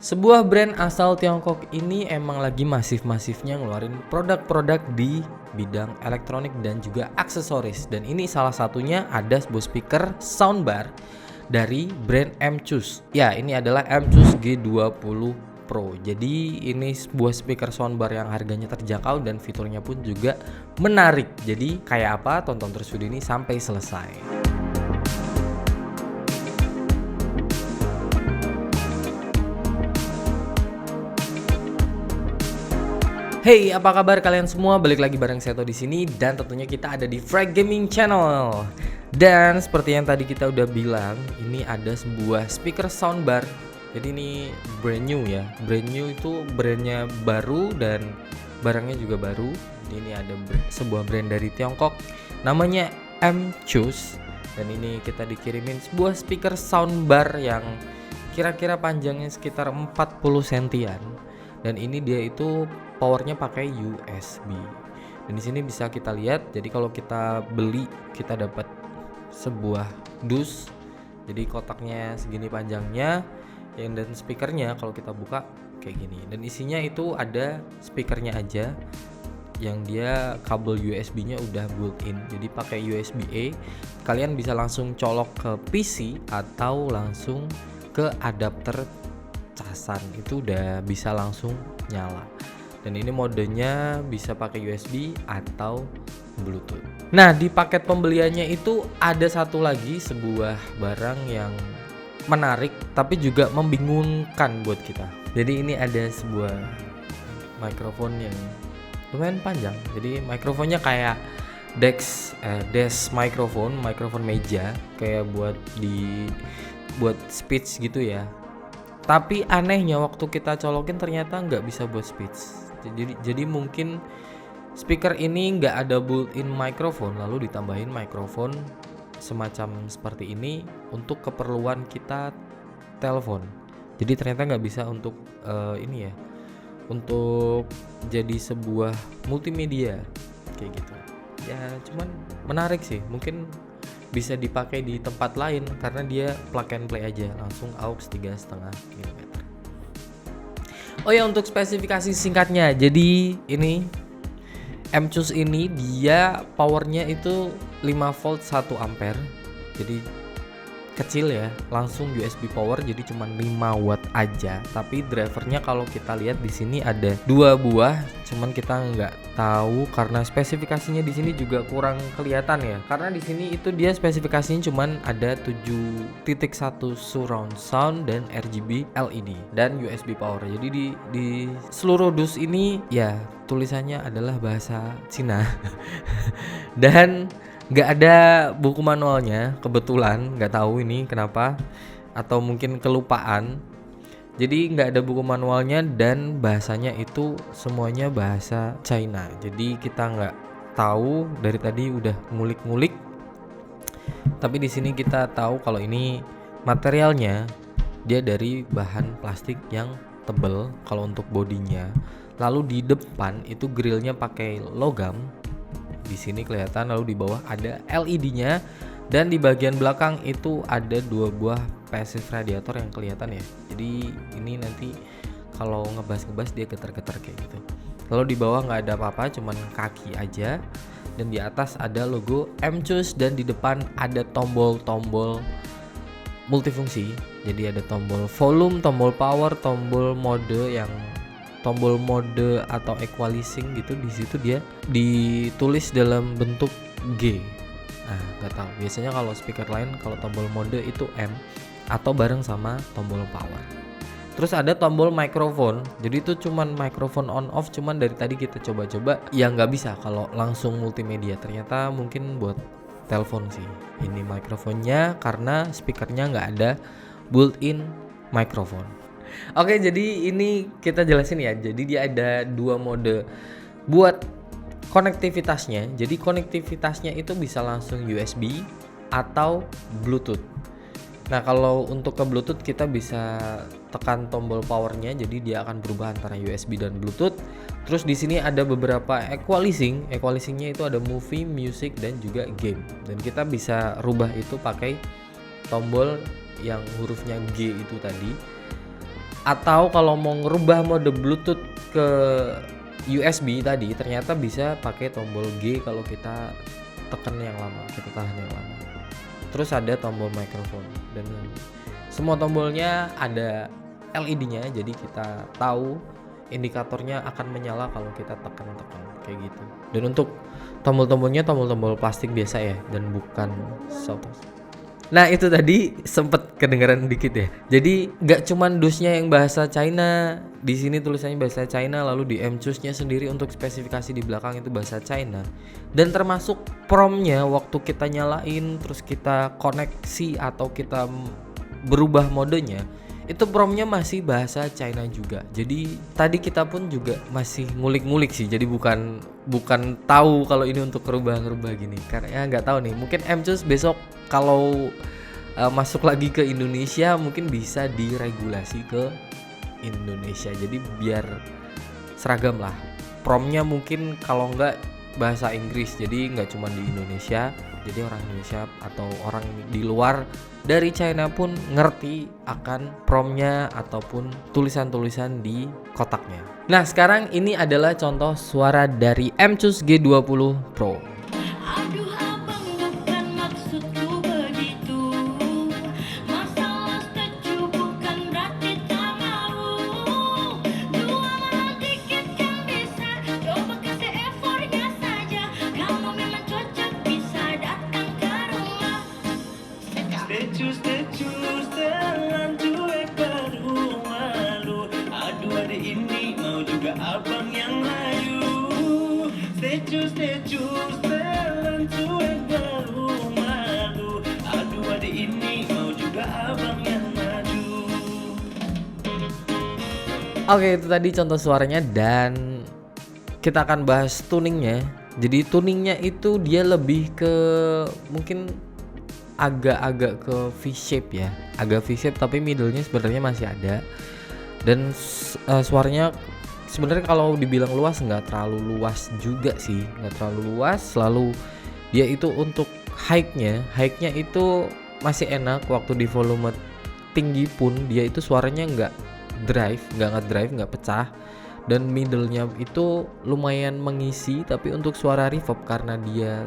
Sebuah brand asal Tiongkok ini emang lagi masif-masifnya ngeluarin produk-produk di bidang elektronik dan juga aksesoris. Dan ini salah satunya ada sebuah speaker soundbar dari brand MChus. Ya, ini adalah MChus G20 Pro. Jadi ini sebuah speaker soundbar yang harganya terjangkau dan fiturnya pun juga menarik. Jadi kayak apa? Tonton terus video ini sampai selesai. Hey, apa kabar kalian semua? Balik lagi bareng Seto di sini dan tentunya kita ada di Frag Gaming Channel. Dan seperti yang tadi kita udah bilang, ini ada sebuah speaker soundbar. Jadi ini brand new ya. Brand new itu brandnya baru dan barangnya juga baru. Jadi ini ada sebuah brand dari Tiongkok namanya MChus. Dan ini kita dikirimin sebuah speaker soundbar yang kira-kira panjangnya sekitar 40 sentian. Dan ini dia itu powernya pakai USB. Dan di sini bisa kita lihat. Jadi kalau kita beli, kita dapat sebuah dus. Jadi kotaknya segini panjangnya, dan speakernya kalau kita buka kayak gini. Dan isinya itu ada speakernya aja, yang dia kabel USB-nya udah built-in. Jadi pakai USB-A. Kalian bisa langsung colok ke PC atau langsung ke adapter casan, itu udah bisa langsung nyala. Dan ini modenya bisa pakai USB atau Bluetooth. Nah, di paket pembeliannya itu ada satu lagi sebuah barang yang menarik tapi juga membingungkan buat kita. Jadi ini ada sebuah mikrofon yang lumayan panjang. Jadi mikrofonnya kayak desk mikrofon meja, kayak buat speech gitu ya. Tapi anehnya waktu kita colokin ternyata nggak bisa buat speech. Jadi mungkin speaker ini nggak ada built-in mikrofon, lalu ditambahin mikrofon semacam seperti ini untuk keperluan kita telepon. Jadi ternyata nggak bisa untuk ini ya, untuk jadi sebuah multimedia kayak gitu. Ya cuman menarik sih, mungkin bisa dipakai di tempat lain karena dia plug and play aja, langsung aux 3,5 mm. Oh ya, untuk spesifikasi singkatnya, jadi ini MChus ini dia powernya itu 5 volt 1 ampere. Jadi kecil ya, langsung USB power, jadi cuma 5 watt aja. Tapi drivernya kalau kita lihat di sini ada 2 buah, cuman kita nggak tahu karena spesifikasinya di sini juga kurang kelihatan ya. Karena di sini itu dia spesifikasinya cuman ada 7.1 surround sound dan RGB LED dan USB power. Jadi di seluruh dus ini ya tulisannya adalah bahasa Cina. Dan nggak ada buku manualnya, kebetulan nggak tahu ini kenapa, atau mungkin kelupaan. Jadi nggak ada buku manualnya dan bahasanya itu semuanya bahasa China. Jadi kita nggak tahu, dari tadi udah ngulik-ngulik. Tapi di sini kita tahu kalau ini materialnya dia dari bahan plastik yang tebal kalau untuk bodinya. Lalu di depan itu grillnya pakai logam. Di sini kelihatan, lalu di bawah ada LED-nya dan di bagian belakang itu ada 2 buah passive radiator yang kelihatan ya. Jadi ini nanti kalau ngebas dia getar-getar kayak gitu. Lalu di bawah nggak ada apa-apa, cuman kaki aja. Dan di atas ada logo MChus dan di depan ada tombol-tombol multifungsi. Jadi ada tombol volume, tombol power, tombol mode atau equalizing gitu. Di situ dia ditulis dalam bentuk G. Nah, nggak tahu. Biasanya kalau speaker lain kalau tombol mode itu M atau bareng sama tombol power. Terus ada tombol mikrofon. Jadi itu cuman mikrofon on off, cuman dari tadi kita coba-coba ya nggak bisa kalau langsung multimedia. Ternyata mungkin buat telepon sih. Ini mikrofonnya karena speakernya nggak ada built-in mikrofon. Oke, jadi ini kita jelasin ya. Jadi dia ada 2 mode buat konektivitasnya. Jadi konektivitasnya itu bisa langsung USB atau Bluetooth. Nah, kalau untuk ke Bluetooth kita bisa tekan tombol powernya, jadi dia akan berubah antara USB dan Bluetooth. Terus di sini ada beberapa equalizing. Equalizingnya itu ada movie, music dan juga game. Dan kita bisa rubah itu pakai tombol yang hurufnya G itu tadi. Atau kalau mau ngerubah mode Bluetooth ke USB tadi, ternyata bisa pakai tombol G kalau kita tekan yang lama, kita tahan yang lama. Terus ada tombol microphone dan semua tombolnya ada LED-nya, jadi kita tahu indikatornya akan menyala kalau kita tekan-tekan kayak gitu. Dan untuk tombol-tombolnya tombol-tombol plastik biasa ya, dan bukan softbox. Nah itu tadi sempet kedengeran dikit ya. Jadi nggak cuman dusnya yang bahasa China, di sini tulisannya bahasa China, lalu di MCUS-nya sendiri untuk spesifikasi di belakang itu bahasa China. Dan termasuk promnya waktu kita nyalain terus kita koneksi atau kita berubah modenya, itu promnya masih bahasa China juga. Jadi tadi kita pun juga masih ngulik-ngulik sih. Jadi bukan tahu kalau ini untuk ngerubah gini. Karena nggak tahu nih. Mungkin MCUS besok kalau masuk lagi ke Indonesia mungkin bisa diregulasi ke Indonesia. Jadi biar seragam lah. Promnya mungkin kalau nggak bahasa Inggris. Jadi nggak cuma di Indonesia. Jadi orang Indonesia atau orang di luar dari China pun ngerti akan promnya ataupun tulisan-tulisan di kotaknya. Nah sekarang ini adalah contoh suara dari MCUS G20 Pro. Aduh abang bukan maksudku begitu, masalah setuju bukan berarti tak mau. Dua malam dikit kan bisa, coba kasih effortnya saja. Kamu memang cocok bisa datang ke rumah. Stecus telan cuek baru malu. Aduh adik ini mau juga abang yang layu. Stecus telan cuek baru malu. Aduh adik ini mau juga abang yang maju. Oke itu tadi contoh suaranya dan kita akan bahas tuningnya. Jadi tuningnya itu dia lebih ke mungkin agak-agak ke V-shape ya, agak V-shape tapi middle-nya sebenarnya masih ada. Dan suaranya sebenarnya kalau dibilang luas nggak terlalu luas juga sih, nggak terlalu luas. Lalu dia itu untuk high-nya itu masih enak. Waktu di volume tinggi pun dia itu suaranya nggak ngedrive, nggak pecah. Dan middle-nya itu lumayan mengisi, tapi untuk suara reverb karena dia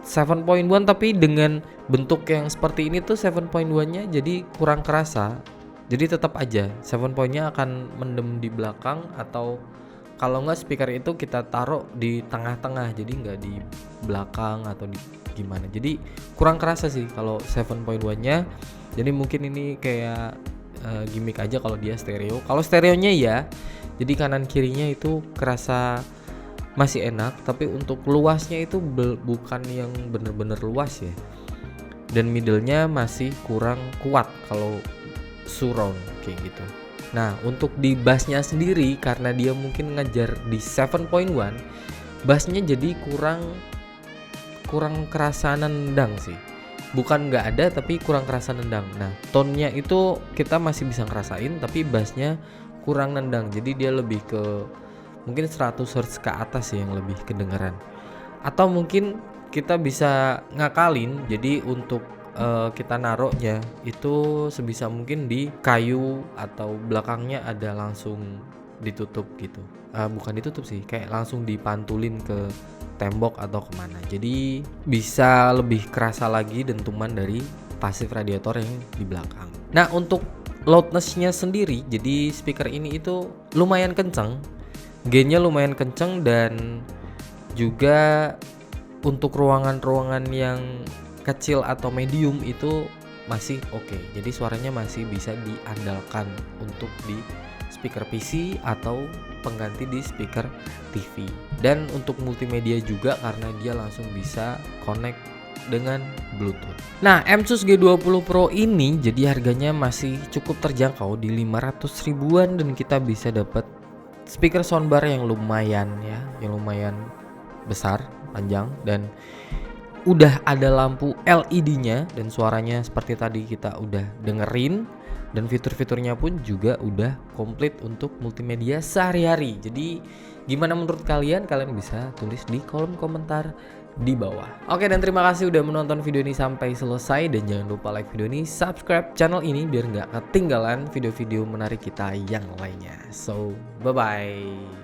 7.1 tapi dengan bentuk yang seperti ini tuh 7.1-nya jadi kurang kerasa. Jadi tetap aja 7.nya akan mendem di belakang, atau kalau nggak speaker itu kita taruh di tengah-tengah, jadi nggak di belakang atau di gimana. Jadi kurang kerasa sih kalau 7.1-nya. Jadi mungkin ini kayak gimmick aja kalau dia stereo. Kalau stereonya ya, jadi kanan kirinya itu kerasa masih enak, tapi untuk luasnya itu bukan yang bener-bener luas ya. Dan middle-nya masih kurang kuat kalau surround kayak gitu. Nah untuk di bass-nya sendiri karena dia mungkin ngejar di 7.1, bass-nya jadi kurang kerasa nendang sih. Bukan nggak ada tapi kurang kerasa nendang. Nah tone-nya itu kita masih bisa ngerasain, tapi bass-nya kurang nendang. Jadi dia lebih ke mungkin 100 Hz ke atas ya yang lebih kedengeran. Atau mungkin kita bisa ngakalin, jadi untuk kita naruhnya itu sebisa mungkin di kayu atau belakangnya ada langsung ditutup gitu. Bukan ditutup sih, kayak langsung dipantulin ke tembok atau kemana. Jadi bisa lebih kerasa lagi dentuman dari pasif radiator yang di belakang. Nah untuk loudness-nya sendiri, jadi speaker ini itu lumayan kenceng. Gainnya lumayan kenceng dan juga untuk ruangan-ruangan yang kecil atau medium itu masih oke. Jadi suaranya masih bisa diandalkan untuk di speaker PC atau pengganti di speaker TV. Dan untuk multimedia juga karena dia langsung bisa connect dengan Bluetooth. Nah, MCUS G20 Pro ini jadi harganya masih cukup terjangkau di 500 ribuan dan kita bisa dapat speaker soundbar yang lumayan besar, panjang, dan udah ada lampu LED-nya dan suaranya seperti tadi kita udah dengerin, dan fitur-fiturnya pun juga udah komplit untuk multimedia sehari-hari. Jadi gimana menurut kalian? Kalian bisa tulis di kolom komentar di bawah. Oke, dan terima kasih udah menonton video ini sampai selesai, dan jangan lupa like video ini, subscribe channel ini biar nggak ketinggalan video-video menarik kita yang lainnya. So, bye-bye.